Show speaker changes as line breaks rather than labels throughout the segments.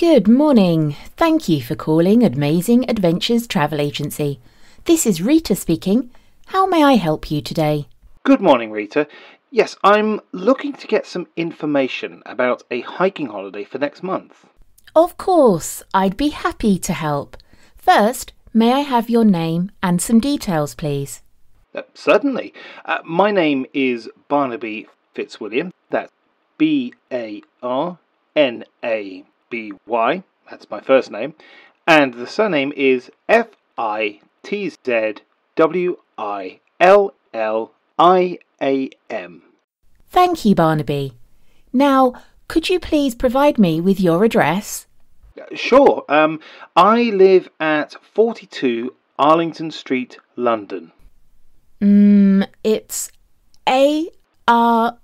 Good morning. Thank you for calling Amazing Adventures Travel Agency. This is Rita speaking. How may I help you today?
Good morning, Rita. Yes, I'm looking to get some information about a hiking holiday for next month.
Of course, I'd be happy to help. First, may I have your name and some details, please?
Certainly. My name is Barnaby Fitzwilliam. That's Barnaby. That's my first name. And the surname is Fitzwilliam.
Thank you, Barnaby. Now, could you please provide me with your address?
Sure. I live at 42 Arlington Street, London.
It's Arlington,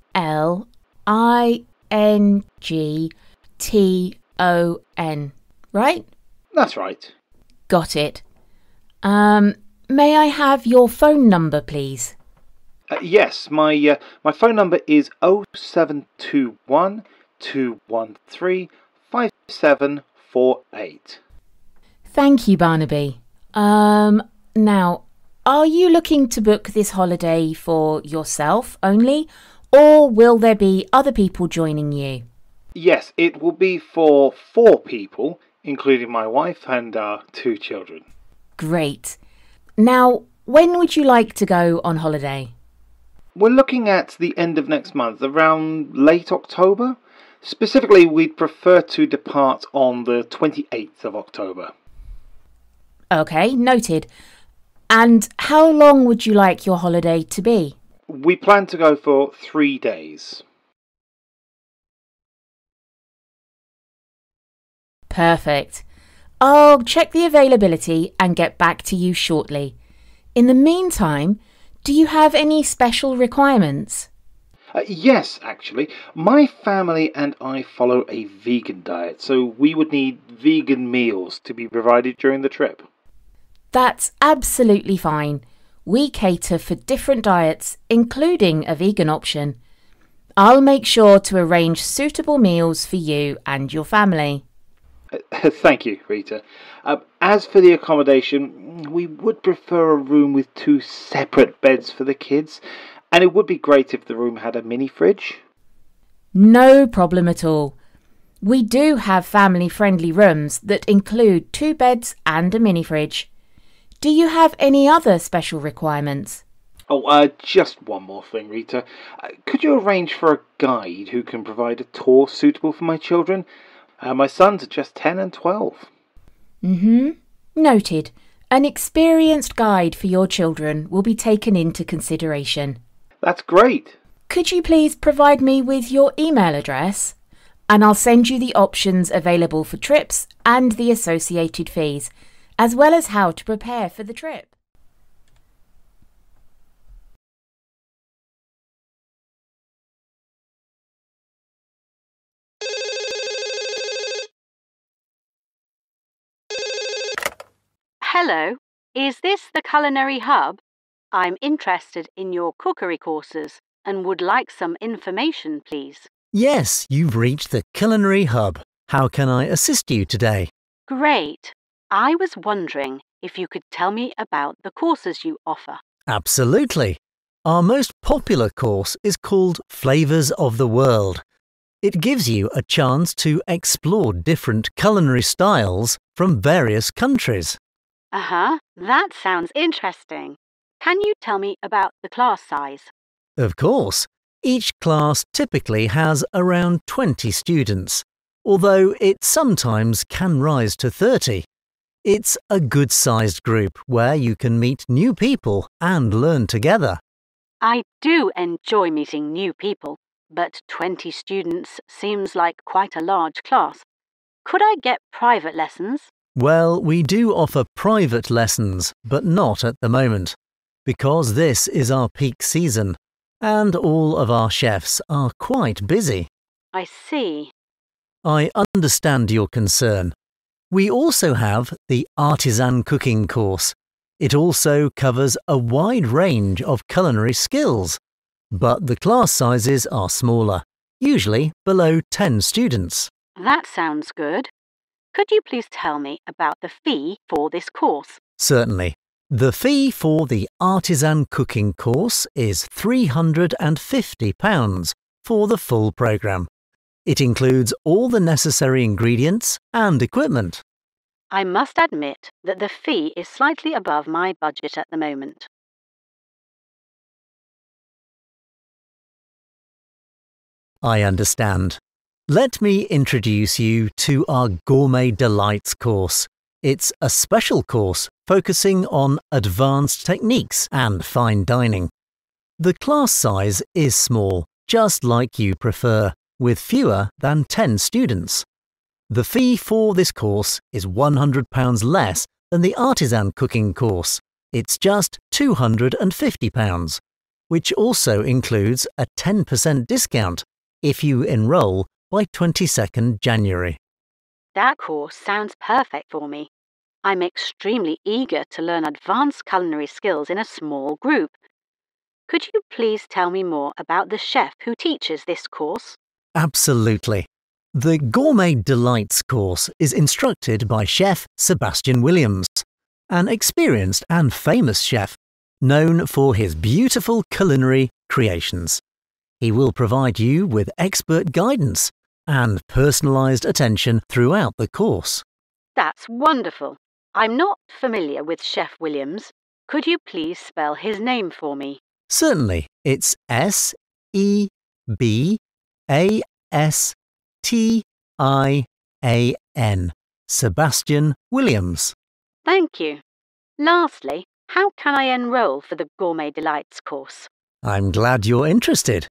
right?
That's right.
Got it. May I have your phone number, please?
Yes, my phone number is 0721 213 5748.
Thank you, Barnaby. Now, are you looking to book this holiday for yourself only, or will there be other people joining you?
Yes, it will be for 4 people, including my wife and our 2 children.
Great. Now, when would you like to go on holiday?
We're looking at the end of next month, around late October. Specifically, we'd prefer to depart on the 28th of October.
Okay, noted. And how long would you like your holiday to be?
We plan to go for 3 days.
Perfect. I'll check the availability and get back to you shortly. In the meantime, do you have any special requirements?
Yes, actually. My family and I follow a vegan diet, so we would need vegan meals to be provided during the trip.
That's absolutely fine. We cater for different diets, including a vegan option. I'll make sure to arrange suitable meals for you and your family.
Thank you, Rita. As for the accommodation, we would prefer a room with 2 separate beds for the kids, and it would be great if the room had a mini fridge.
No problem at all. We do have family-friendly rooms that include 2 beds and a mini fridge. Do you have any other special requirements?
Just one more thing, Rita. Could you arrange for a guide who can provide a tour suitable for my children? My sons are just 10 and 12.
Noted. An experienced guide for your children will be taken into consideration.
That's great.
Could you please provide me with your email address? And I'll send you the options available for trips and the associated fees, as well as how to prepare for the trip.
Hello, is this the Culinary Hub? I'm interested in your cookery courses and would like some information, please.
Yes, you've reached the Culinary Hub. How can I assist you today?
Great. I was wondering if you could tell me about the courses you offer.
Absolutely. Our most popular course is called Flavours of the World. It gives you a chance to explore different culinary styles from various countries.
That sounds interesting. Can you tell me about the class size?
Of course, each class typically has around 20 students, although it sometimes can rise to 30. It's a good-sized group where you can meet new people and learn together.
I do enjoy meeting new people, but 20 students seems like quite a large class. Could I get private lessons?
Well, we do offer private lessons, but not at the moment, because this is our peak season, and all of our chefs are quite busy.
I see.
I understand your concern. We also have the Artisan Cooking course. It also covers a wide range of culinary skills, but the class sizes are smaller, usually below 10 students.
That sounds good. Could you please tell me about the fee for this course?
Certainly. The fee for the Artisan Cooking course is £350 for the full programme. It includes all the necessary ingredients and equipment.
I must admit that the fee is slightly above my budget at the moment.
I understand. Let me introduce you to our Gourmet Delights course. It's a special course focusing on advanced techniques and fine dining. The class size is small, just like you prefer, with fewer than 10 students. The fee for this course is £100 less than the Artisan Cooking course. It's just £250, which also includes a 10% discount if you enrol by 22nd January.
That course sounds perfect for me. I'm extremely eager to learn advanced culinary skills in a small group. Could you please tell me more about the chef who teaches this course?
Absolutely. The Gourmet Delights course is instructed by Chef Sebastian Williams, an experienced and famous chef known for his beautiful culinary creations. He will provide you with expert guidance and personalised attention throughout the course.
That's wonderful. I'm not familiar with Chef Williams. Could you please spell his name for me?
Certainly, it's Sebastian, Sebastian Williams.
Thank you. Lastly, how can I enrol for the Gourmet Delights course?
I'm glad you're interested.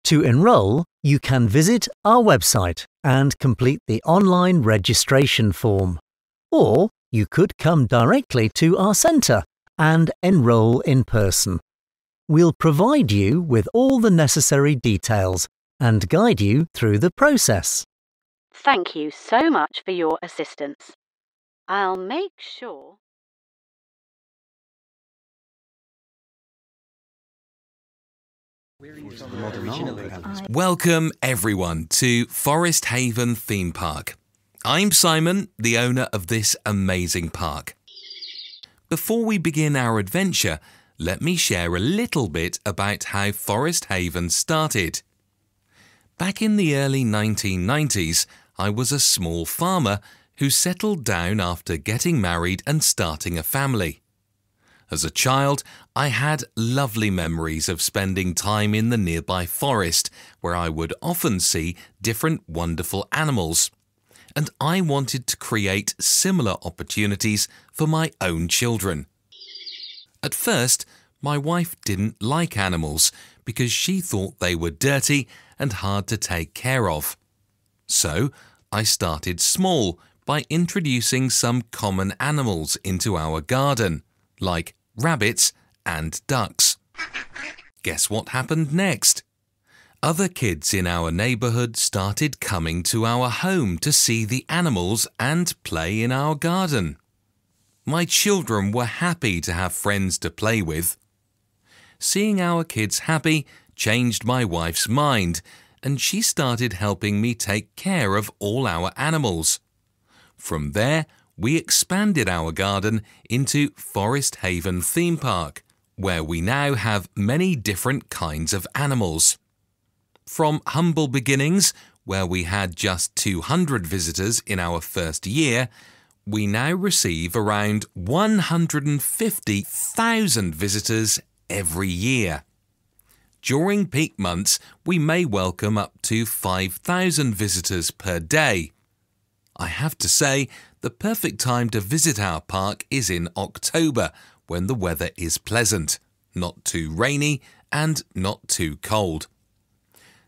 To enrol, you can visit our website and complete the online registration form. Or you could come directly to our centre and enrol in person. We'll provide you with all the necessary details and guide you through the process.
Thank you so much for your assistance. I'll make sure...
Welcome everyone to Forest Haven Theme Park. I'm Simon, the owner of this amazing park. Before we begin our adventure, let me share a little bit about how Forest Haven started. Back in the early 1990s, I was a small farmer who settled down after getting married and starting a family. As a child, I had lovely memories of spending time in the nearby forest, where I would often see different wonderful animals. And I wanted to create similar opportunities for my own children. At first, my wife didn't like animals because she thought they were dirty and hard to take care of. So, I started small by introducing some common animals into our garden, like rabbits and ducks. Guess what happened next? Other kids in our neighbourhood started coming to our home to see the animals and play in our garden. My children were happy to have friends to play with. Seeing our kids happy changed my wife's mind, and she started helping me take care of all our animals. From there, we expanded our garden into Forest Haven Theme Park, where we now have many different kinds of animals. From humble beginnings, where we had just 200 visitors in our first year, we now receive around 150,000 visitors every year. During peak months, we may welcome up to 5,000 visitors per day. I have to say, the perfect time to visit our park is in October, when the weather is pleasant, not too rainy and not too cold.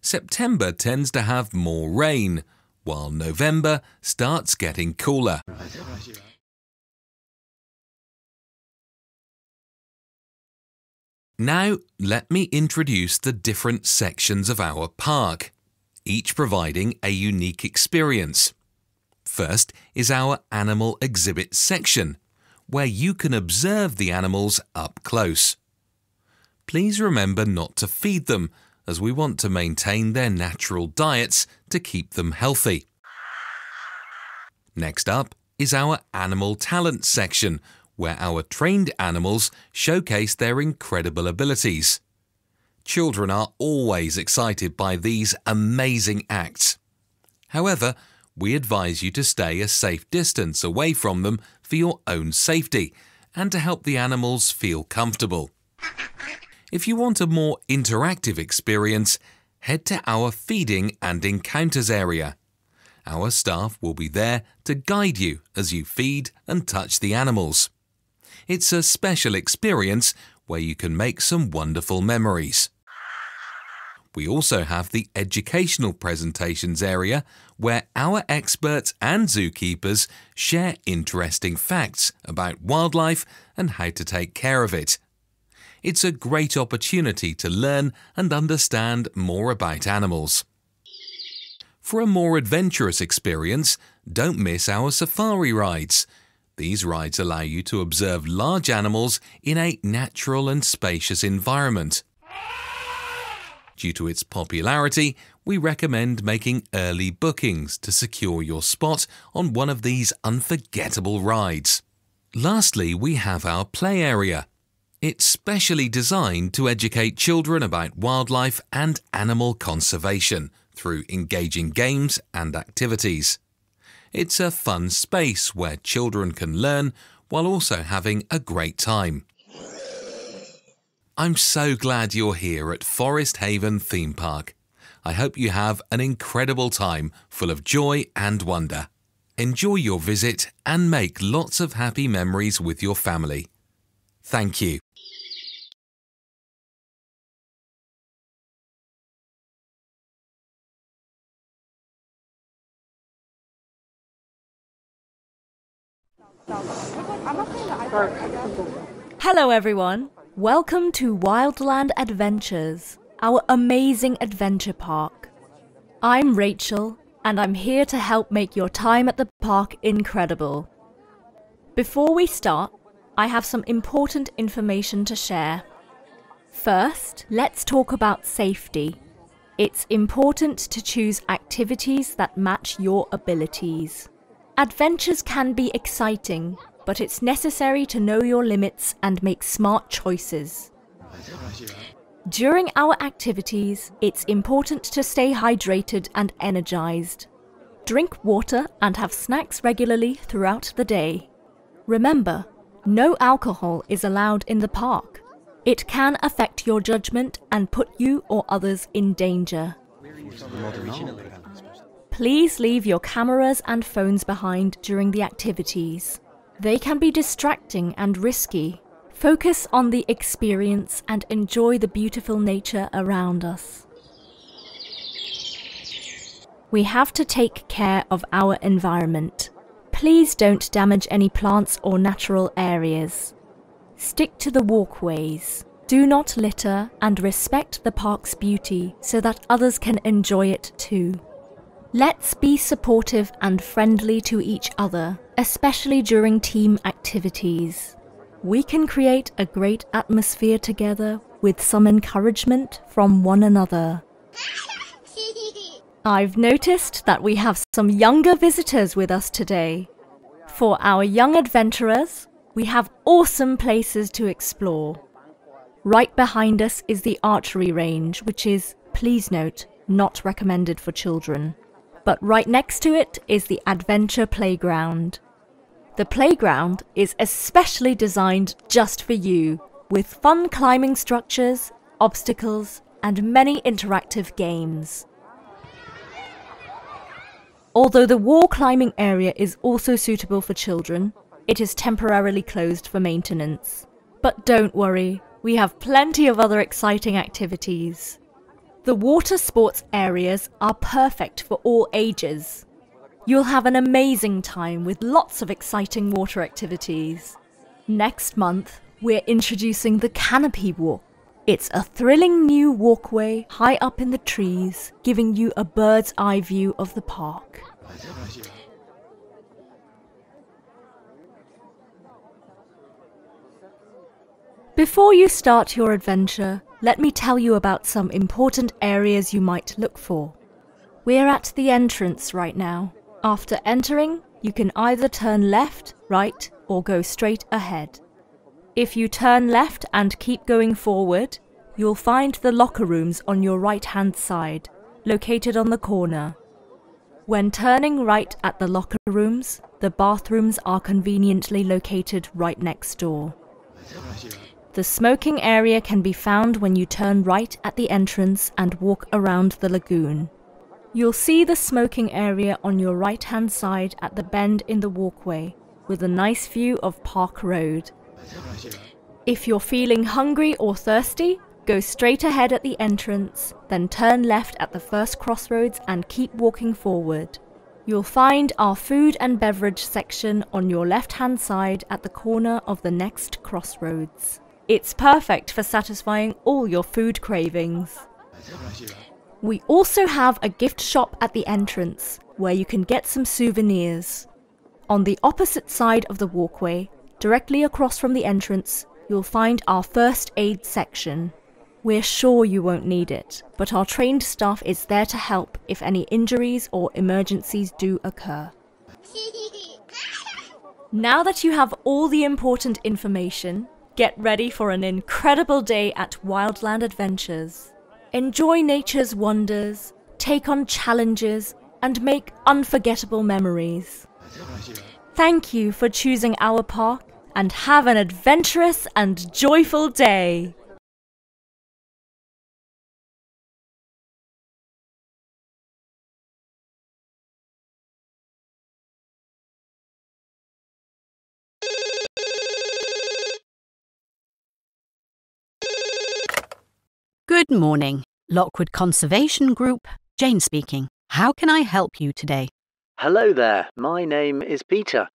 September tends to have more rain, while November starts getting cooler. Now, let me introduce the different sections of our park, each providing a unique experience. First is our animal exhibit section, where you can observe the animals up close. Please remember not to feed them, as we want to maintain their natural diets to keep them healthy. Next up is our Animal Talent section, where our trained animals showcase their incredible abilities. Children are always excited by these amazing acts. However, we advise you to stay a safe distance away from them for your own safety and to help the animals feel comfortable. If you want a more interactive experience, head to our feeding and encounters area. Our staff will be there to guide you as you feed and touch the animals. It's a special experience where you can make some wonderful memories. We also have the educational presentations area where our experts and zookeepers share interesting facts about wildlife and how to take care of it. It's a great opportunity to learn and understand more about animals. For a more adventurous experience, don't miss our safari rides. These rides allow you to observe large animals in a natural and spacious environment. Due to its popularity, we recommend making early bookings to secure your spot on one of these unforgettable rides. Lastly, we have our play area. It's specially designed to educate children about wildlife and animal conservation through engaging games and activities. It's a fun space where children can learn while also having a great time. I'm so glad you're here at Forest Haven Theme Park. I hope you have an incredible time full of joy and wonder. Enjoy your visit and make lots of happy memories with your family. Thank you.
Hello everyone, welcome to Wildland Adventures, our amazing adventure park. I'm Rachel and I'm here to help make your time at the park incredible. Before we start, I have some important information to share. First, let's talk about safety. It's important to choose activities that match your abilities. Adventures can be exciting, but it's necessary to know your limits and make smart choices. During our activities, it's important to stay hydrated and energized. Drink water and have snacks regularly throughout the day. Remember, no alcohol is allowed in the park. It can affect your judgment and put you or others in danger. Please leave your cameras and phones behind during the activities. They can be distracting and risky. Focus on the experience and enjoy the beautiful nature around us. We have to take care of our environment. Please don't damage any plants or natural areas. Stick to the walkways. Do not litter and respect the park's beauty so that others can enjoy it too. Let's be supportive and friendly to each other, especially during team activities. We can create a great atmosphere together with some encouragement from one another. I've noticed that we have some younger visitors with us today. For our young adventurers, we have awesome places to explore. Right behind us is the archery range, which is, please note, not recommended for children. But right next to it is the adventure playground. The playground is especially designed just for you, with fun climbing structures, obstacles, and many interactive games. Although the wall climbing area is also suitable for children, it is temporarily closed for maintenance. But don't worry, we have plenty of other exciting activities. The water sports areas are perfect for all ages. You'll have an amazing time with lots of exciting water activities. Next month, we're introducing the Canopy Walk. It's a thrilling new walkway high up in the trees, giving you a bird's eye view of the park. Before you start your adventure, let me tell you about some important areas you might look for. We're at the entrance right now. After entering, You can either turn left, right, or go straight ahead. If you turn left and keep going forward, you'll find the locker rooms on your right-hand side, located on the corner. When turning right at the locker rooms, the bathrooms are conveniently located right next door. The smoking area can be found when you turn right at the entrance and walk around the lagoon. You'll see the smoking area on your right-hand side at the bend in the walkway, with a nice view of Park Road. If you're feeling hungry or thirsty, go straight ahead at the entrance, then turn left at the first crossroads and keep walking forward. You'll find our food and beverage section on your left-hand side at the corner of the next crossroads. It's perfect for satisfying all your food cravings. We also have a gift shop at the entrance, where you can get some souvenirs. On the opposite side of the walkway, directly across from the entrance, you'll find our first aid section. We're sure you won't need it, but our trained staff is there to help if any injuries or emergencies do occur. Now that you have all the important information, get ready for an incredible day at Wildland Adventures. Enjoy nature's wonders, take on challenges, and make unforgettable memories. Thank you for choosing our park, and have an adventurous and joyful day!
Good morning. Lockwood Conservation Group, Jane speaking. How can I help you today?
Hello there, my name is Peter.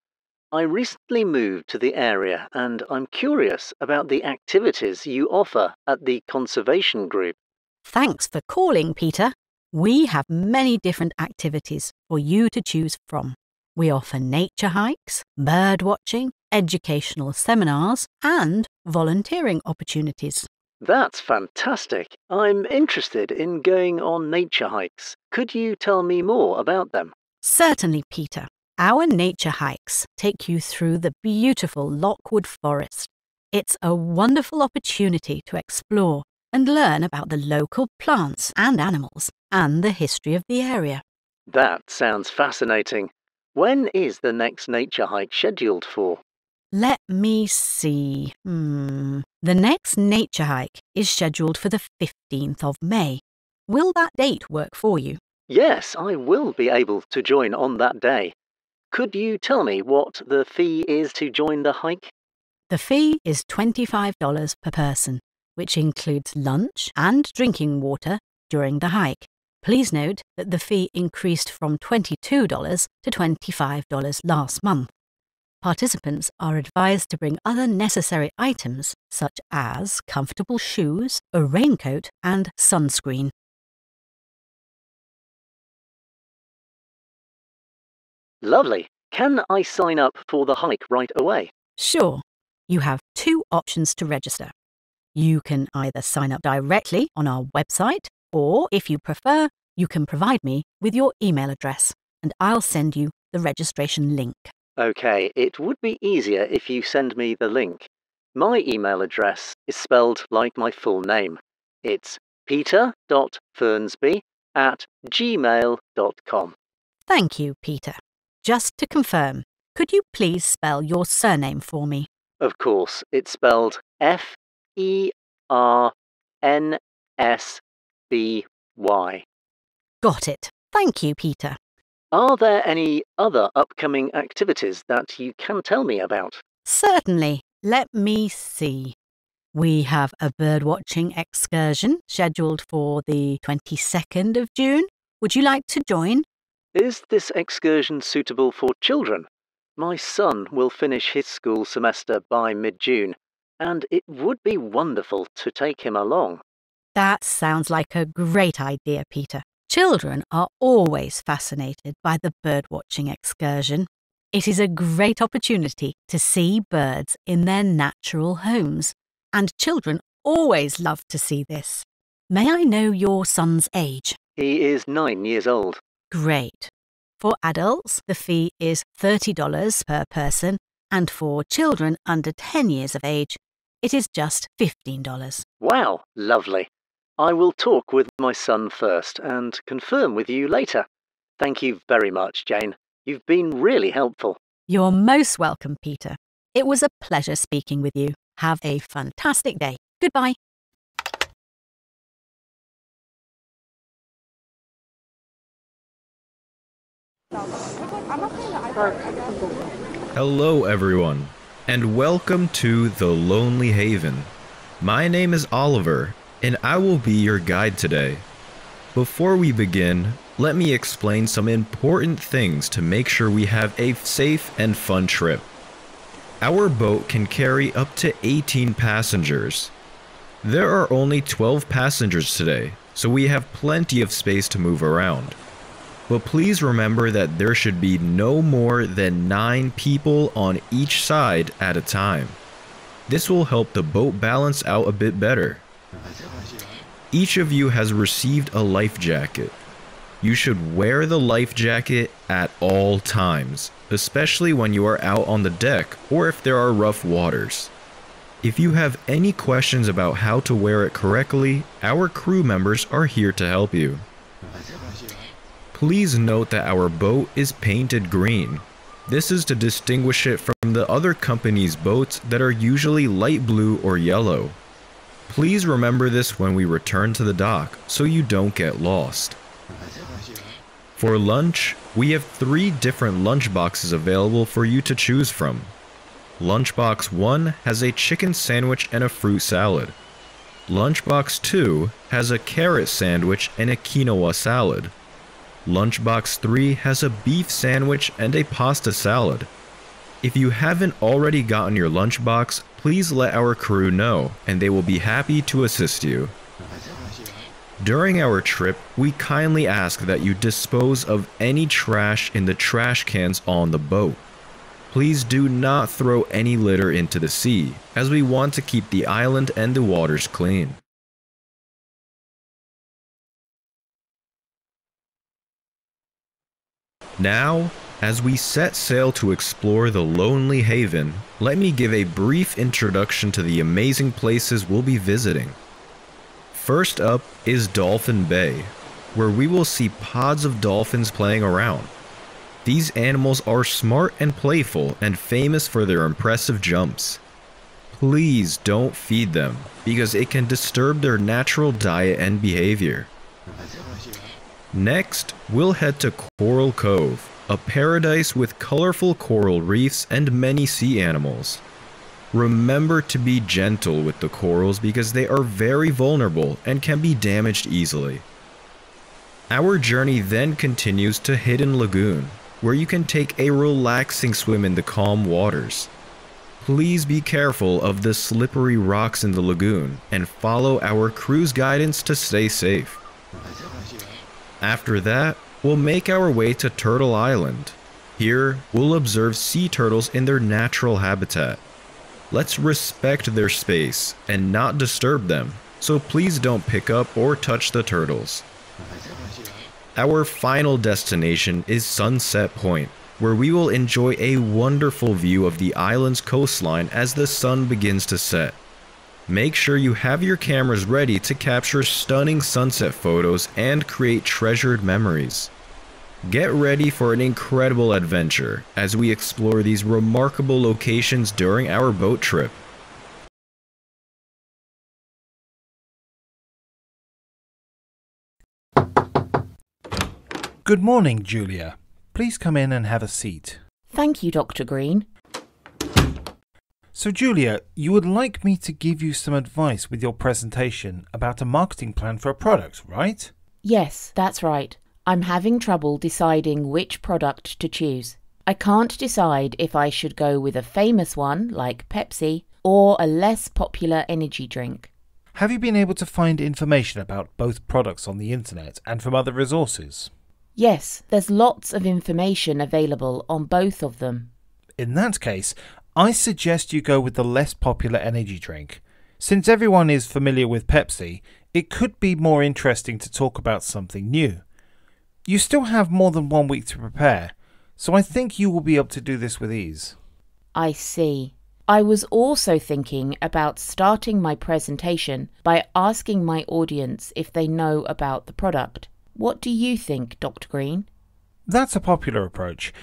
I recently moved to the area and I'm curious about the activities you offer at the Conservation Group.
Thanks for calling, Peter. We have many different activities for you to choose from. We offer nature hikes, bird watching, educational seminars, and volunteering opportunities.
That's fantastic. I'm interested in going on nature hikes. Could you tell me more about them?
Certainly, Peter. Our nature hikes take you through the beautiful Lockwood Forest. It's a wonderful opportunity to explore and learn about the local plants and animals and the history of the area.
That sounds fascinating. When is the next nature hike scheduled for?
Let me see. The next nature hike is scheduled for the 15th of May. Will that date work for you?
Yes, I will be able to join on that day. Could you tell me what the fee is to join the hike?
The fee is $25 per person, which includes lunch and drinking water during the hike. Please note that the fee increased from $22 to $25 last month. Participants are advised to bring other necessary items such as comfortable shoes, a raincoat, and sunscreen.
Lovely. Can I sign up for the hike right away?
Sure. You have two options to register. You can either sign up directly on our website, or if you prefer, you can provide me with your email address, and I'll send you the registration link.
Okay, it would be easier if you send me the link. My email address is spelled like my full name. It's peter.fernsby@gmail.com.
Thank you, Peter. Just to confirm, could you please spell your surname for me?
Of course, it's spelled F-E-R-N-S-B-Y.
Got it. Thank you, Peter.
Are there any other upcoming activities that you can tell me about?
Certainly. Let me see. We have a birdwatching excursion scheduled for the 22nd of June. Would you like to join?
Is this excursion suitable for children? My son will finish his school semester by mid-June, and it would be wonderful to take him along.
That sounds like a great idea, Peter. Children are always fascinated by the birdwatching excursion. It is a great opportunity to see birds in their natural homes, and children always love to see this. May I know your son's age?
He is 9 years old.
Great. For adults, the fee is $30 per person, and for children under 10 years of age, it is just $15.
Wow, lovely. I will talk with my son first and confirm with you later. Thank you very much, Jane. You've been really helpful.
You're most welcome, Peter. It was a pleasure speaking with you. Have a fantastic day. Goodbye.
Hello everyone, and welcome to The Lonely Haven. My name is Oliver, and I will be your guide today. Before we begin, let me explain some important things to make sure we have a safe and fun trip. Our boat can carry up to 18 passengers. There are only 12 passengers today, so we have plenty of space to move around. But please remember that there should be no more than 9 people on each side at a time. This will help the boat balance out a bit better. Each of you has received a life jacket. You should wear the life jacket at all times, especially when you are out on the deck or if there are rough waters. If you have any questions about how to wear it correctly, our crew members are here to help you. Please note that our boat is painted green. This is to distinguish it from the other company's boats that are usually light blue or yellow. Please remember this when we return to the dock so you don't get lost. For lunch, we have 3 different lunch boxes available for you to choose from. Lunchbox 1 has a chicken sandwich and a fruit salad. Lunchbox 2 has a carrot sandwich and a quinoa salad. Lunchbox 3 has a beef sandwich and a pasta salad. If you haven't already gotten your lunchbox, please let our crew know, and they will be happy to assist you. During our trip, we kindly ask that you dispose of any trash in the trash cans on the boat. Please do not throw any litter into the sea, as we want to keep the island and the waters clean. Now, as we set sail to explore the Lonely Haven, let me give a brief introduction to the amazing places we'll be visiting. First up is Dolphin Bay, where we will see pods of dolphins playing around. These animals are smart and playful and famous for their impressive jumps. Please don't feed them, because it can disturb their natural diet and behavior. Next, we'll head to Coral Cove, a paradise with colorful coral reefs and many sea animals. Remember to be gentle with the corals because they are very vulnerable and can be damaged easily. Our journey then continues to Hidden Lagoon, where you can take a relaxing swim in the calm waters. Please be careful of the slippery rocks in the lagoon and follow our cruise guidance to stay safe. After that, we'll make our way to Turtle Island. Here, we'll observe sea turtles in their natural habitat. Let's respect their space and not disturb them, so please don't pick up or touch the turtles. Our final destination is Sunset Point, where we will enjoy a wonderful view of the island's coastline as the sun begins to set. Make sure you have your cameras ready to capture stunning sunset photos and create treasured memories. Get ready for an incredible adventure as we explore these remarkable locations during our boat trip.
Good morning, Julia. Please come in and have a seat.
Thank you, Dr. Green.
So, Julia, you would like me to give you some advice with your presentation about a marketing plan for a product, right?
Yes, that's right. I'm having trouble deciding which product to choose. I can't decide if I should go with a famous one, like Pepsi, or a less popular energy drink.
Have you been able to find information about both products on the internet and from other resources?
Yes, there's lots of information available on both of them.
In that case, I suggest you go with the less popular energy drink. Since everyone is familiar with Pepsi, it could be more interesting to talk about something new. You still have more than 1 week to prepare, so I think you will be able to do this with ease.
I see. I was also thinking about starting my presentation by asking my audience if they know about the product. What do you think, Dr. Green?
That's a popular approach.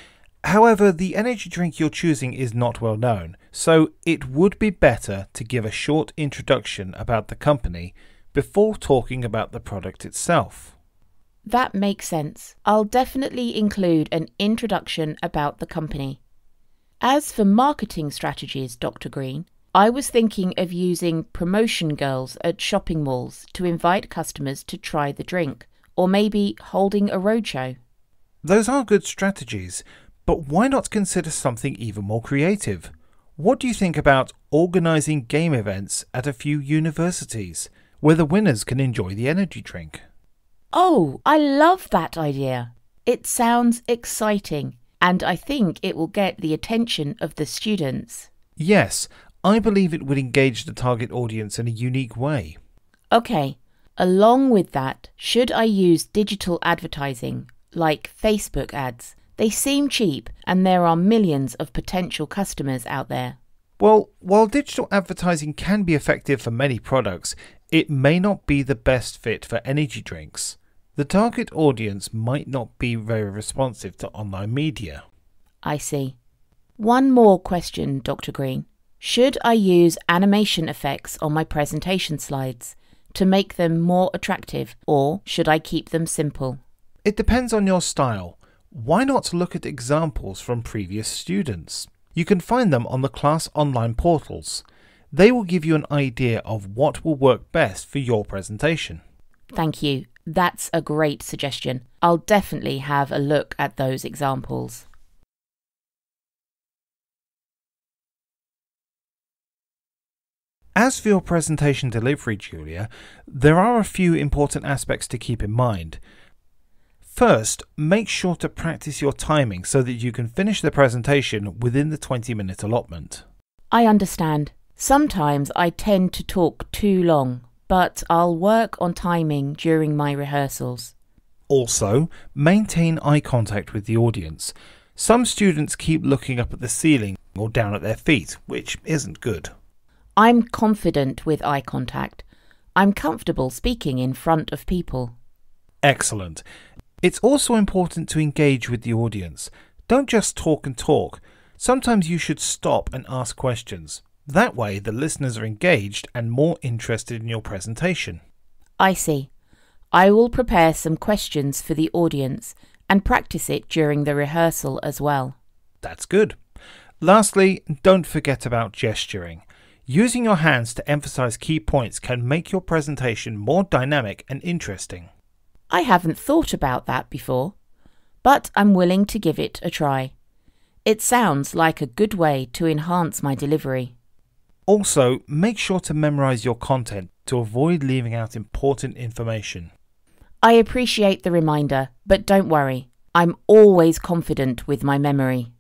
However, the energy drink you're choosing is not well known, so it would be better to give a short introduction about the company before talking about the product itself.
That makes sense. I'll definitely include an introduction about the company. As for marketing strategies, Dr. Green, I was thinking of using promotion girls at shopping malls to invite customers to try the drink, or maybe holding a roadshow.
Those are good strategies, but why not consider something even more creative? What do you think about organising game events at a few universities, where the winners can enjoy the energy drink?
Oh, I love that idea. It sounds exciting, and I think it will get the attention of the students.
Yes, I believe it would engage the target audience in a unique way.
Okay, along with that, should I use digital advertising, like Facebook ads? They seem cheap, and there are millions of potential customers out there.
Well, while digital advertising can be effective for many products, it may not be the best fit for energy drinks. The target audience might not be very responsive to online media.
I see. One more question, Dr. Green. Should I use animation effects on my presentation slides to make them more attractive, or should I keep them simple?
It depends on your style. Why not look at examples from previous students? You can find them on the class online portals. They will give you an idea of what will work best for your presentation.
Thank you. That's a great suggestion. I'll definitely have a look at those examples.
As for your presentation delivery, Julia, there are a few important aspects to keep in mind. First, make sure to practice your timing so that you can finish the presentation within the 20-minute allotment.
I understand. Sometimes I tend to talk too long, but I'll work on timing during my rehearsals.
Also, maintain eye contact with the audience. Some students keep looking up at the ceiling or down at their feet, which isn't good.
I'm confident with eye contact. I'm comfortable speaking in front of people.
Excellent. It's also important to engage with the audience. Don't just talk and talk. Sometimes you should stop and ask questions. That way the listeners are engaged and more interested in your presentation.
I see. I will prepare some questions for the audience and practice it during the rehearsal as well.
That's good. Lastly, don't forget about gesturing. Using your hands to emphasize key points can make your presentation more dynamic and interesting.
I haven't thought about that before, but I'm willing to give it a try. It sounds like a good way to enhance my delivery.
Also, make sure to memorize your content to avoid leaving out important information.
I appreciate the reminder, but don't worry. I'm always confident with my memory.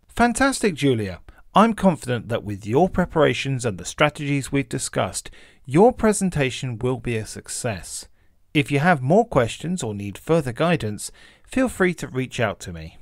Fantastic, Julia. I'm confident that with your preparations and the strategies we've discussed, your presentation will be a success. If you have more questions or need further guidance, feel free to reach out to me.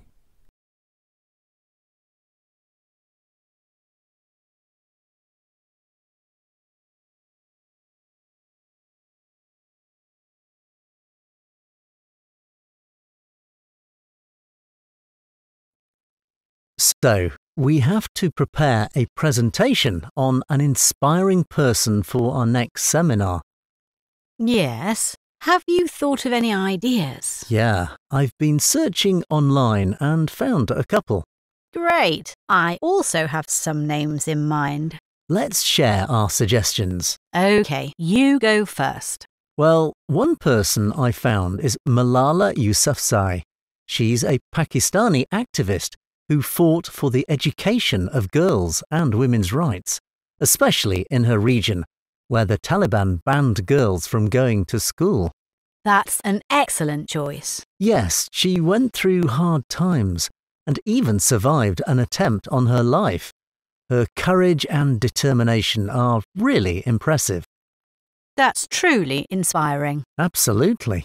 So, we have to prepare a presentation on an inspiring person for our next seminar.
Yes. Have you thought of any ideas?
Yeah, I've been searching online and found a couple.
Great. I also have some names in mind.
Let's share our suggestions.
Okay, you go first.
Well, one person I found is Malala Yousafzai. She's a Pakistani activist who fought for the education of girls and women's rights, especially in her region, where the Taliban banned girls from going to school.
That's an excellent choice.
Yes, she went through hard times and even survived an attempt on her life. Her courage and determination are really impressive.
That's truly inspiring.
Absolutely.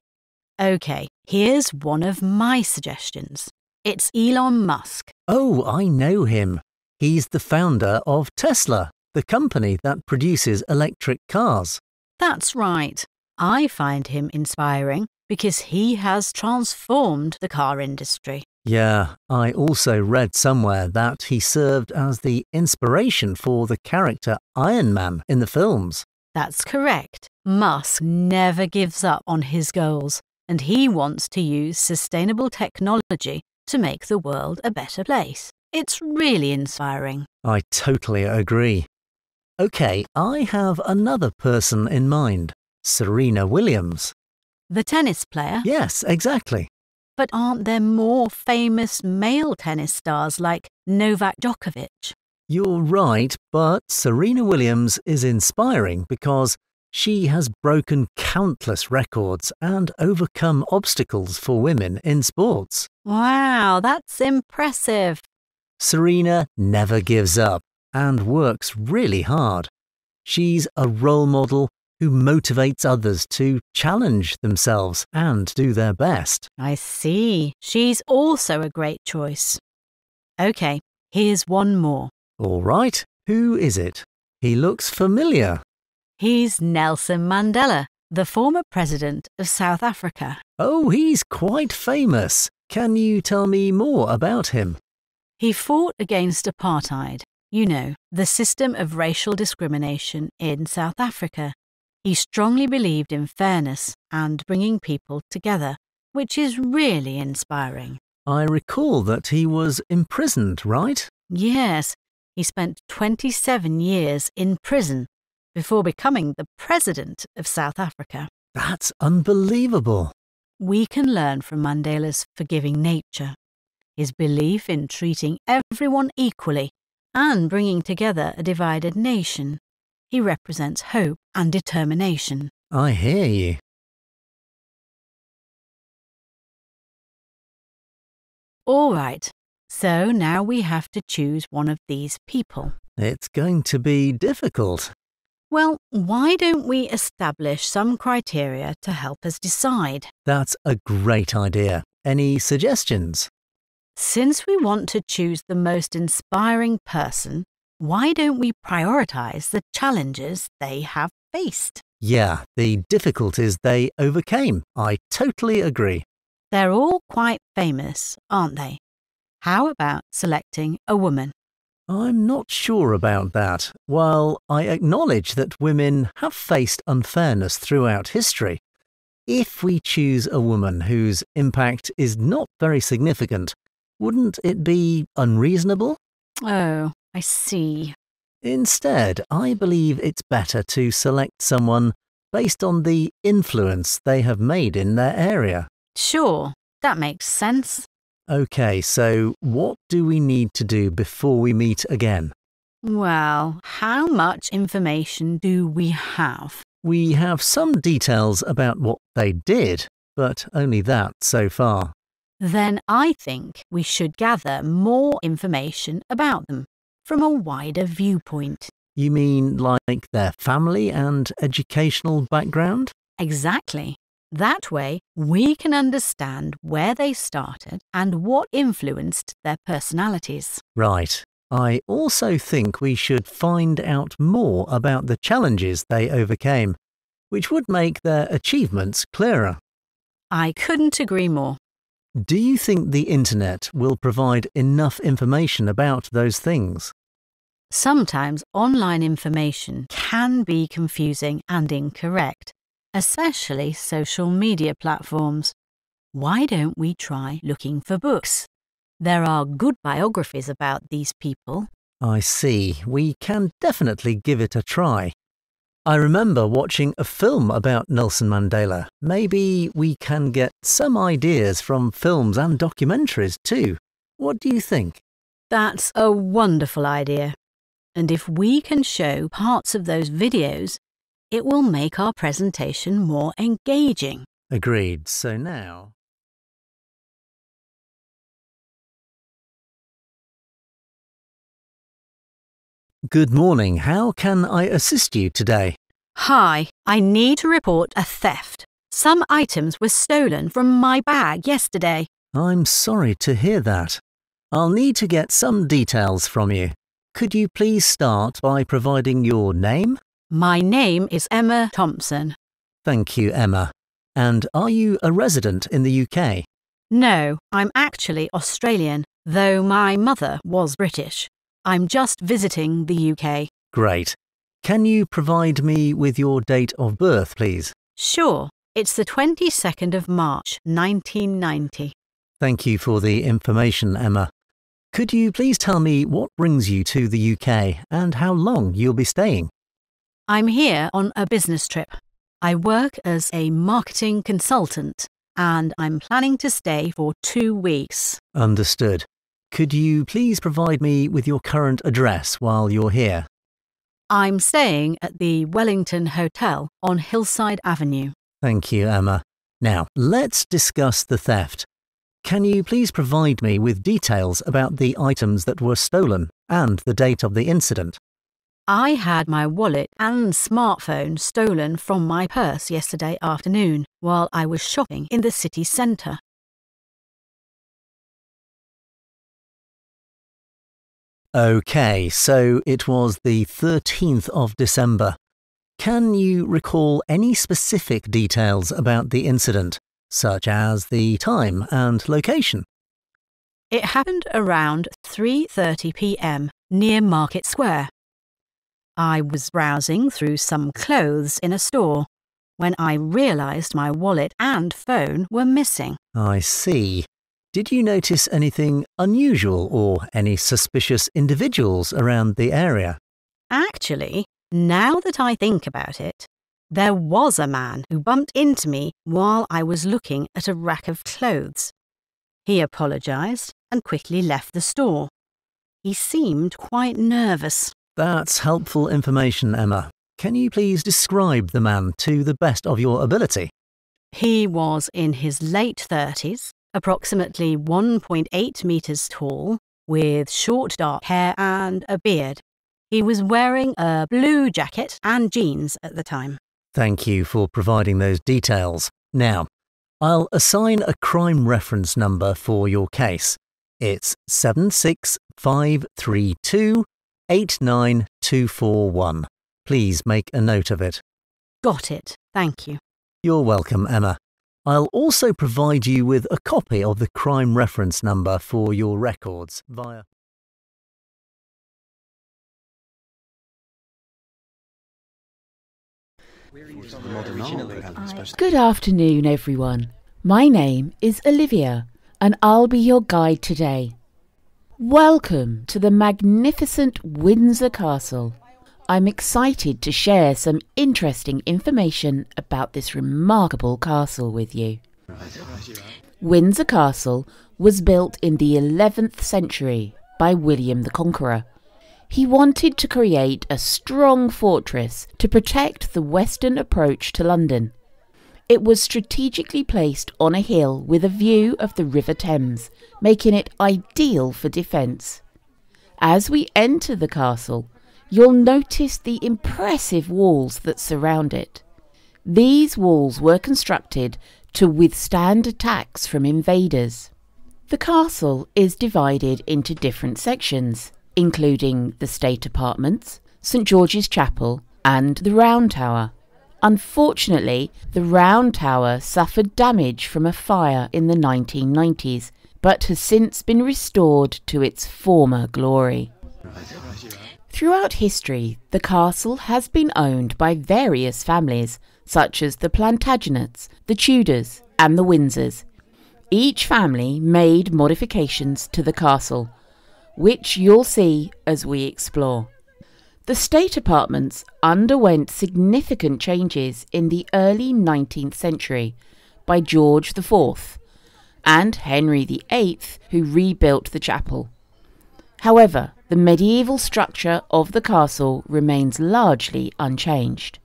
OK, here's one of my suggestions. It's Elon Musk.
Oh, I know him. He's the founder of Tesla, the company that produces electric cars.
That's right. I find him inspiring because he has transformed the car industry.
Yeah, I also read somewhere that he served as the inspiration for the character Iron Man in the films.
That's correct. Musk never gives up on his goals, and he wants to use sustainable technology to make the world a better place. It's really inspiring.
I totally agree. OK, I have another person in mind. Serena Williams.
The tennis player?
Yes, exactly.
But aren't there more famous male tennis stars like Novak Djokovic?
You're right, but Serena Williams is inspiring because she has broken countless records and overcome obstacles for women in sports.
Wow, that's impressive.
Serena never gives up and works really hard. She's a role model who motivates others to challenge themselves and do their best.
I see. She's also a great choice. OK, here's one more.
All right, who is it? He looks familiar.
He's Nelson Mandela, the former president of South Africa.
Oh, he's quite famous. Can you tell me more about him?
He fought against apartheid, you know, the system of racial discrimination in South Africa. He strongly believed in fairness and bringing people together, which is really inspiring.
I recall that he was imprisoned, right?
Yes, he spent 27 years in prison before becoming the president of South Africa.
That's unbelievable.
We can learn from Mandela's forgiving nature, his belief in treating everyone equally and bringing together a divided nation. He represents hope and determination.
I hear you.
All right, so now we have to choose one of these people.
It's going to be difficult.
Well, why don't we establish some criteria to help us decide?
That's a great idea. Any suggestions?
Since we want to choose the most inspiring person, why don't we prioritise the challenges they have faced?
Yeah, the difficulties they overcame. I totally agree.
They're all quite famous, aren't they? How about selecting a woman?
I'm not sure about that. While I acknowledge that women have faced unfairness throughout history, if we choose a woman whose impact is not very significant, wouldn't it be unreasonable?
Oh, I see.
Instead, I believe it's better to select someone based on the influence they have made in their area.
Sure, that makes sense.
OK, so what do we need to do before we meet again?
Well, how much information do we have?
We have some details about what they did, but only that so far.
Then I think we should gather more information about them from a wider viewpoint.
You mean like their family and educational background?
Exactly. That way, we can understand where they started and what influenced their personalities.
Right. I also think we should find out more about the challenges they overcame, which would make their achievements clearer.
I couldn't agree more.
Do you think the internet will provide enough information about those things?
Sometimes online information can be confusing and incorrect, especially social media platforms. Why don't we try looking for books? There are good biographies about these people.
I see. We can definitely give it a try. I remember watching a film about Nelson Mandela. Maybe we can get some ideas from films and documentaries too. What do you think?
That's a wonderful idea. And if we can show parts of those videos, it will make our presentation more engaging.
Agreed. So now... Good morning. How can I assist you today?
Hi, I need to report a theft. Some items were stolen from my bag yesterday.
I'm sorry to hear that. I'll need to get some details from you. Could you please start by providing your name?
My name is Emma Thompson.
Thank you, Emma. And are you a resident in the UK?
No, I'm actually Australian, though my mother was British. I'm just visiting the UK.
Great. Can you provide me with your date of birth, please?
Sure. It's the 22nd of March, 1990.
Thank you for the information, Emma. Could you please tell me what brings you to the UK and how long you'll be staying?
I'm here on a business trip. I work as a marketing consultant and I'm planning to stay for 2 weeks.
Understood. Could you please provide me with your current address while you're here?
I'm staying at the Wellington Hotel on Hillside Avenue.
Thank you, Emma. Now, let's discuss the theft. Can you please provide me with details about the items that were stolen and the date of the incident?
I had my wallet and smartphone stolen from my purse yesterday afternoon while I was shopping in the city centre.
Okay, so it was the 13th of December. Can you recall any specific details about the incident, such as the time and location?
It happened around 3:30 p.m. near Market Square. I was browsing through some clothes in a store when I realised my wallet and phone were missing.
I see. Did you notice anything unusual or any suspicious individuals around the area?
Actually, now that I think about it, there was a man who bumped into me while I was looking at a rack of clothes. He apologised and quickly left the store. He seemed quite nervous.
That's helpful information, Emma. Can you please describe the man to the best of your ability?
He was in his late 30s, approximately 1.8 metres tall, with short dark hair and a beard. He was wearing a blue jacket and jeans at the time.
Thank you for providing those details. Now, I'll assign a crime reference number for your case. It's 76532-89241. Please make a note of it.
Got it. Thank you.
You're welcome, Emma. I'll also provide you with a copy of the crime reference number for your records via...
Good afternoon, everyone. My name is Olivia, and I'll be your guide today. Welcome to the magnificent Windsor Castle. I'm excited to share some interesting information about this remarkable castle with you. Windsor Castle was built in the 11th century by William the Conqueror. He wanted to create a strong fortress to protect the western approach to London. It was strategically placed on a hill with a view of the River Thames, making it ideal for defence. As we enter the castle, you'll notice the impressive walls that surround it. These walls were constructed to withstand attacks from invaders. The castle is divided into different sections, including the State Apartments, St George's Chapel and the Round Tower. Unfortunately, the Round Tower suffered damage from a fire in the 1990s, but has since been restored to its former glory. Throughout history, the castle has been owned by various families, such as the Plantagenets, the Tudors and the Windsors. Each family made modifications to the castle, which you'll see as we explore. The State Apartments underwent significant changes in the early 19th century by George IV and Henry VIII, who rebuilt the chapel. However, the medieval structure of the castle remains largely unchanged.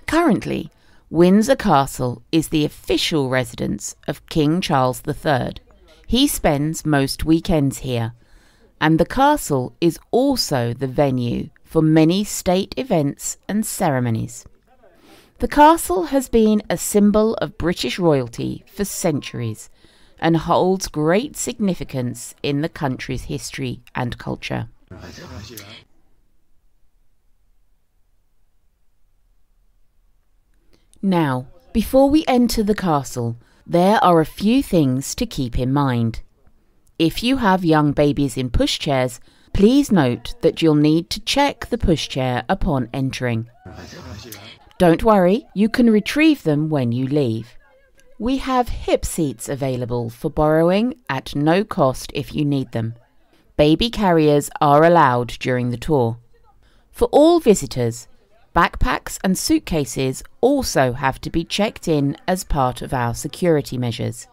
Currently, Windsor Castle is the official residence of King Charles III. He spends most weekends here, and the castle is also the venue for many state events and ceremonies. The castle has been a symbol of British royalty for centuries and holds great significance in the country's history and culture. Now, before we enter the castle, there are a few things to keep in mind. If you have young babies in pushchairs, please note that you'll need to check the pushchair upon entering. Don't worry, you can retrieve them when you leave. We have hip seats available for borrowing at no cost if you need them. Baby carriers are allowed during the tour. For all visitors, backpacks and suitcases also have to be checked in as part of our security measures.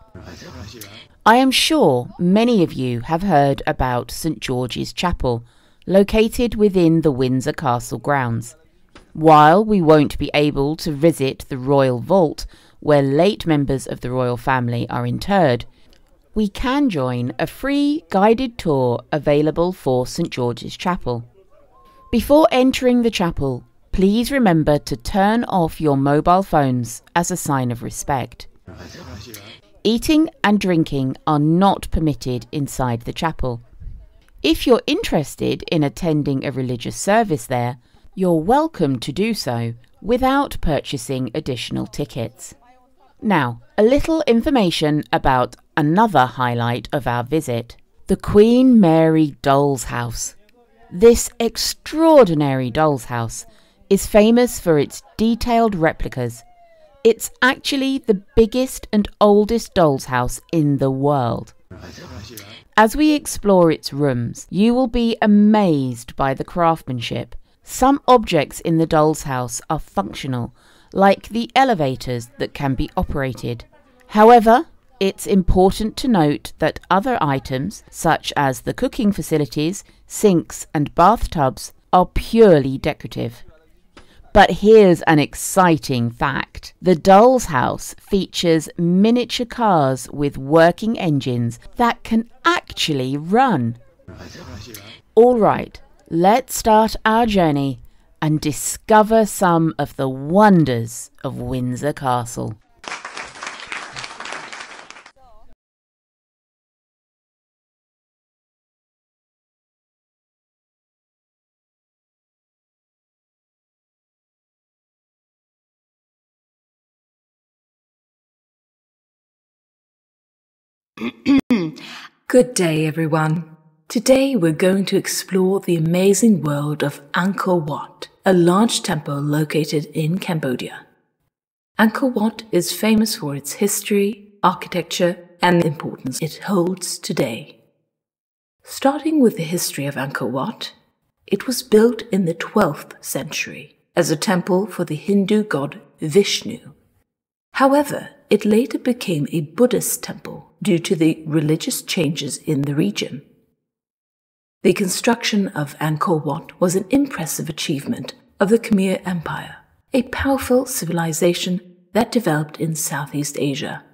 I am sure many of you have heard about St George's Chapel, located within the Windsor Castle grounds. While we won't be able to visit the Royal Vault, where late members of the royal family are interred, we can join a free guided tour available for St George's Chapel. Before entering the chapel, please remember to turn off your mobile phones as a sign of respect. Eating and drinking are not permitted inside the chapel. If you're interested in attending a religious service there, you're welcome to do so without purchasing additional tickets. Now, a little information about another highlight of our visit, the Queen Mary Doll's House. This extraordinary doll's house is famous for its detailed replicas. It's actually the biggest and oldest doll's house in the world. As we explore its rooms, you will be amazed by the craftsmanship. Some objects in the doll's house are functional, like the elevators that can be operated. However, it's important to note that other items, such as the cooking facilities, sinks and bathtubs, are purely decorative. But here's an exciting fact. The doll's house features miniature cars with working engines that can actually run. All right, let's start our journey and discover some of the wonders of Windsor Castle.
Good day, everyone. Today we're going to explore the amazing world of Angkor Wat, a large temple located in Cambodia. Angkor Wat is famous for its history, architecture, and the importance it holds today. Starting with the history of Angkor Wat, it was built in the 12th century as a temple for the Hindu god Vishnu. However, it later became a Buddhist temple due to the religious changes in the region. The construction of Angkor Wat was an impressive achievement of the Khmer Empire, a powerful civilization that developed in Southeast Asia.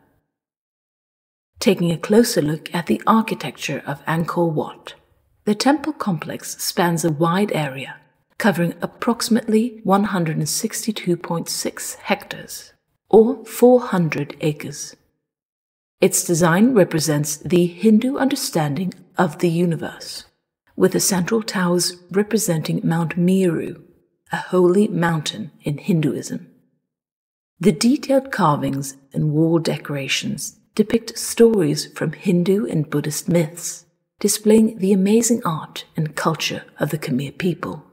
Taking a closer look at the architecture of Angkor Wat, the temple complex spans a wide area, covering approximately 162.6 hectares, or 400 acres. Its design represents the Hindu understanding of the universe, with the central towers representing Mount Meru, a holy mountain in Hinduism. The detailed carvings and wall decorations depict stories from Hindu and Buddhist myths, displaying the amazing art and culture of the Khmer people.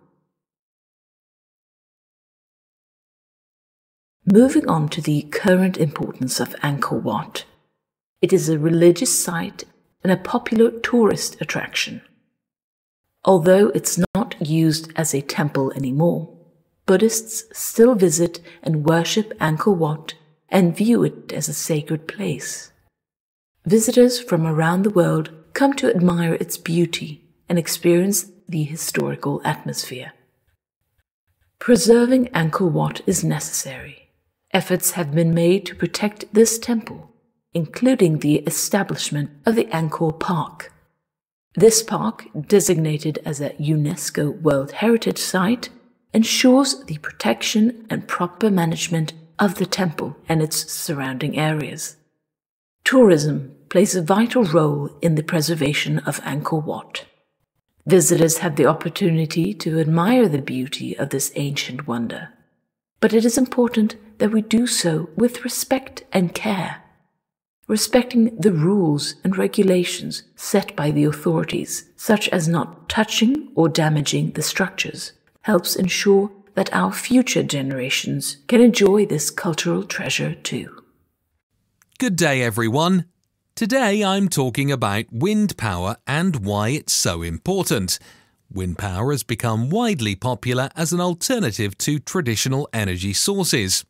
Moving on to the current importance of Angkor Wat, it is a religious site and a popular tourist attraction. Although it's not used as a temple anymore, Buddhists still visit and worship Angkor Wat and view it as a sacred place. Visitors from around the world come to admire its beauty and experience the historical atmosphere. Preserving Angkor Wat is necessary. Efforts have been made to protect this temple, including the establishment of the Angkor Park. This park, designated as a UNESCO World Heritage Site, ensures the protection and proper management of the temple and its surrounding areas. Tourism plays a vital role in the preservation of Angkor Wat. Visitors have the opportunity to admire the beauty of this ancient wonder, but it is important that we do so with respect and care, respecting the rules and regulations set by the authorities, such as not touching or damaging the structures, helps ensure that our future generations can enjoy this cultural treasure too.
Good day, everyone. Today I'm talking about wind power and why it's so important. Wind power has become widely popular as an alternative to traditional energy sources.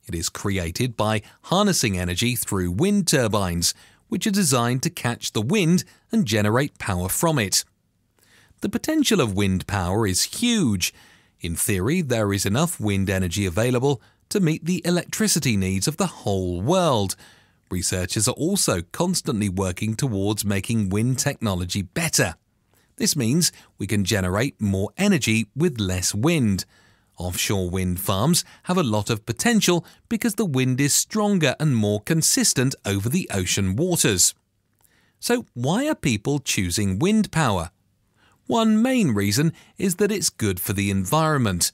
It is created by harnessing energy through wind turbines, which are designed to catch the wind and generate power from it. The potential of wind power is huge. In theory, there is enough wind energy available to meet the electricity needs of the whole world. Researchers are also constantly working towards making wind technology better. This means we can generate more energy with less wind. Offshore wind farms have a lot of potential because the wind is stronger and more consistent over the ocean waters. So why are people choosing wind power? One main reason is that it's good for the environment.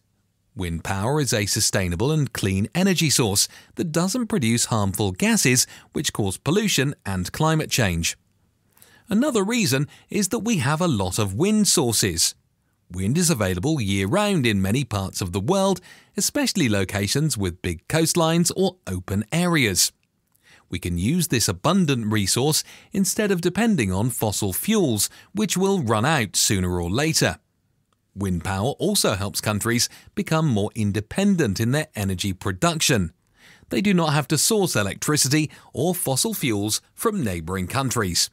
Wind power is a sustainable and clean energy source that doesn't produce harmful gases which cause pollution and climate change. Another reason is that we have a lot of wind sources. Wind is available year-round in many parts of the world, especially locations with big coastlines or open areas. We can use this abundant resource instead of depending on fossil fuels, which will run out sooner or later. Wind power also helps countries become more independent in their energy production. They do not have to source electricity or fossil fuels from neighbouring countries.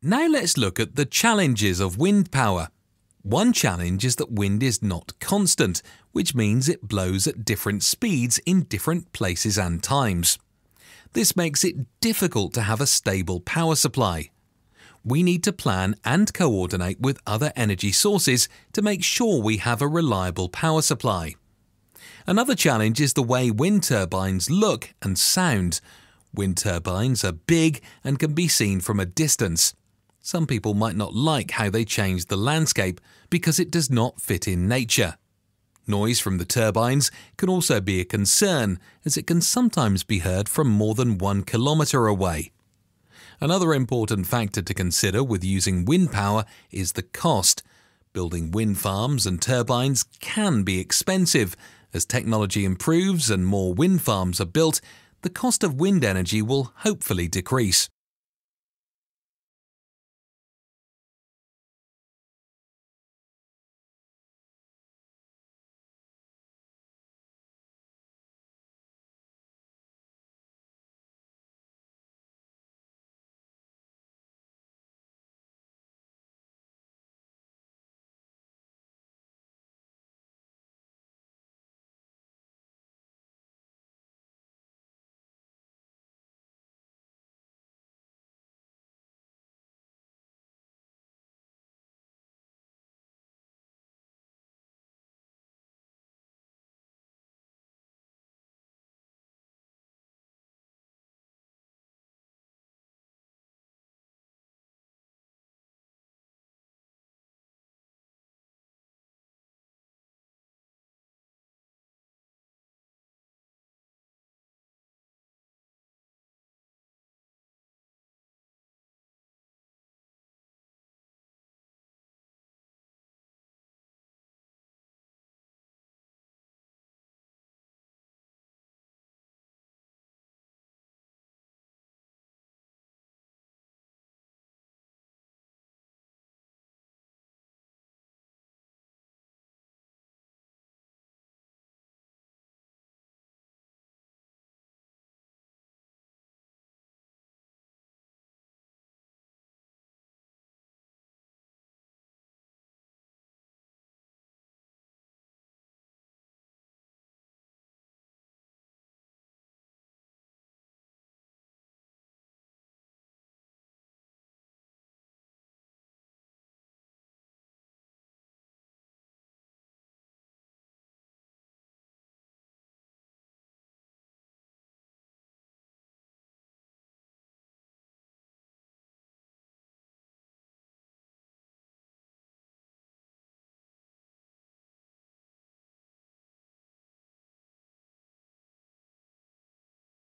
Now let's look at the challenges of wind power. One challenge is that wind is not constant, which means it blows at different speeds in different places and times. This makes it difficult to have a stable power supply. We need to plan and coordinate with other energy sources to make sure we have a reliable power supply. Another challenge is the way wind turbines look and sound. Wind turbines are big and can be seen from a distance. Some people might not like how they change the landscape because it does not fit in nature. Noise from the turbines can also be a concern, as it can sometimes be heard from more than 1 kilometre away. Another important factor to consider with using wind power is the cost. Building wind farms and turbines can be expensive. As technology improves and more wind farms are built, the cost of wind energy will hopefully decrease.